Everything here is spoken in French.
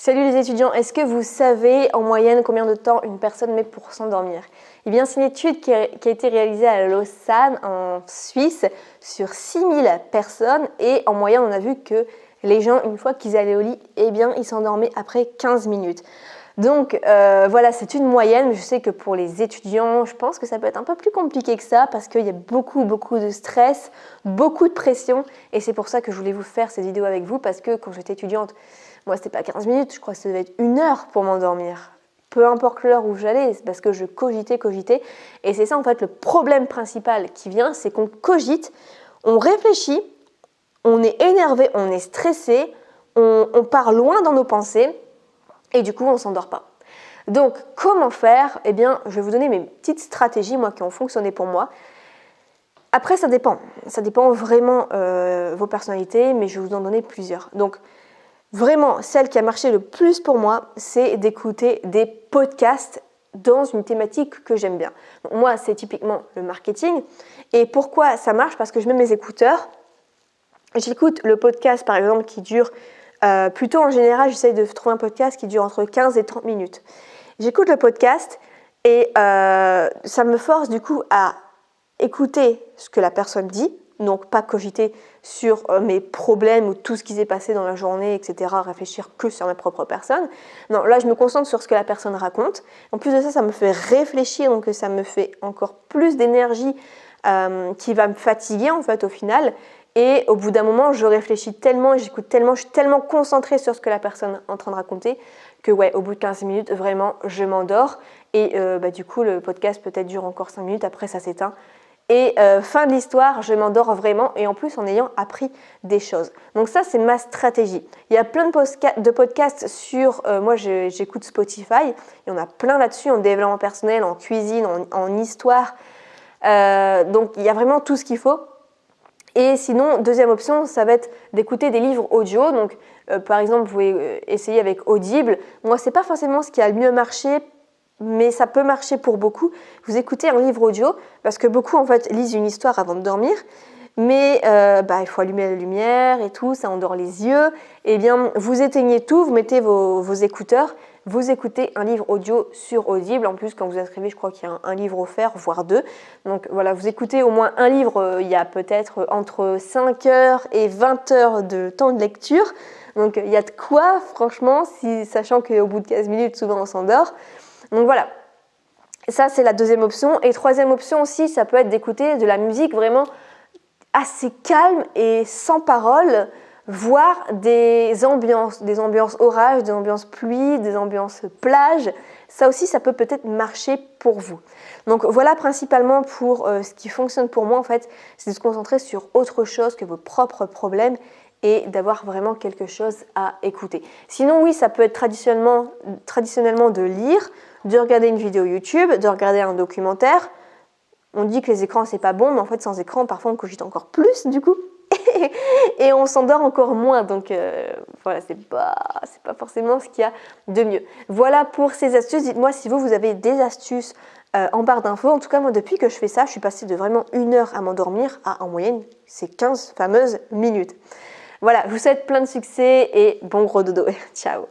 Salut les étudiants, est-ce que vous savez en moyenne combien de temps une personne met pour s'endormir? Eh bien, c'est une étude qui a été réalisée à Lausanne, en Suisse, sur 6000 personnes et en moyenne, on a vu que les gens, une fois qu'ils allaient au lit, eh bien, ils s'endormaient après 15 minutes. Donc voilà, c'est une moyenne, mais je sais que pour les étudiants, je pense que ça peut être un peu plus compliqué que ça parce qu'il y a beaucoup de stress, beaucoup de pression et c'est pour ça que je voulais vous faire cette vidéo avec vous parce que quand j'étais étudiante, moi c'était pas 15 minutes, je crois que ça devait être 1 heure pour m'endormir. Peu importe l'heure où j'allais, c'est parce que je cogitais et c'est ça en fait le problème principal qui vient, c'est qu'on cogite, on réfléchit, on est énervé, on est stressé, on part loin dans nos pensées. Et du coup, on ne s'endort pas. Donc, comment faire? Eh bien, je vais vous donner mes petites stratégies, moi, qui ont fonctionné pour moi. Après, ça dépend. Ça dépend vraiment vos personnalités, mais je vais vous en donner plusieurs. Donc, vraiment, celle qui a marché le plus pour moi, c'est d'écouter des podcasts dans une thématique que j'aime bien. Donc, moi, c'est typiquement le marketing. Et pourquoi ça marche? Parce que je mets mes écouteurs. J'écoute le podcast, par exemple, qui dure... plutôt en général, j'essaye de trouver un podcast qui dure entre 15 et 30 minutes. J'écoute le podcast et ça me force du coup à écouter ce que la personne dit, donc pas cogiter sur mes problèmes ou tout ce qui s'est passé dans la journée, etc., réfléchir que sur ma propre personne. Non, là je me concentre sur ce que la personne raconte. En plus de ça, ça me fait réfléchir, donc ça me fait encore plus d'énergie qui va me fatiguer en fait au final. Et au bout d'un moment, je réfléchis tellement, j'écoute tellement, je suis tellement concentrée sur ce que la personne est en train de raconter que ouais, au bout de 15 minutes, vraiment, je m'endors. Et du coup, le podcast peut-être dure encore 5 minutes, après ça s'éteint. Et fin de l'histoire, je m'endors vraiment et en plus en ayant appris des choses. Donc ça, c'est ma stratégie. Il y a plein de podcasts sur... moi, j'écoute Spotify. Il y en a plein là-dessus en développement personnel, en cuisine, en histoire. Donc, il y a vraiment tout ce qu'il faut. Et sinon, deuxième option, ça va être d'écouter des livres audio. Donc, par exemple, vous pouvez essayer avec Audible. Moi, c'est pas forcément ce qui a le mieux marché, mais ça peut marcher pour beaucoup. Vous écoutez un livre audio, parce que beaucoup, en fait, lisent une histoire avant de dormir. Mais il faut allumer la lumière et tout, ça endort les yeux. Eh bien, vous éteignez tout, vous mettez vos écouteurs, vous écoutez un livre audio sur Audible. En plus, quand vous inscrivez, je crois qu'il y a un livre offert, voire 2. Donc voilà, vous écoutez au moins un livre, il y a peut-être entre 5 heures et 20 heures de temps de lecture. Donc il y a de quoi, franchement, sachant qu'au bout de 15 minutes, souvent on s'endort. Donc voilà, ça c'est la deuxième option. Et troisième option aussi, ça peut être d'écouter de la musique vraiment assez calme et sans parole, voire des ambiances orages, des ambiances pluie, des ambiances plage. Ça aussi, ça peut peut-être marcher pour vous. Donc voilà principalement pour ce qui fonctionne pour moi en fait, c'est de se concentrer sur autre chose que vos propres problèmes et d'avoir vraiment quelque chose à écouter. Sinon oui, ça peut être traditionnellement de lire, de regarder une vidéo YouTube, de regarder un documentaire. On dit que les écrans c'est pas bon, mais en fait sans écran parfois on cogite encore plus du coup et on s'endort encore moins. Donc voilà, c'est pas forcément ce qu'il y a de mieux. Voilà pour ces astuces. Dites-moi si vous avez des astuces en barre d'infos. En tout cas moi depuis que je fais ça, je suis passée de vraiment 1 heure à m'endormir à en moyenne ces 15 fameuses minutes. Voilà, je vous souhaite plein de succès et bon gros dodo. Ciao.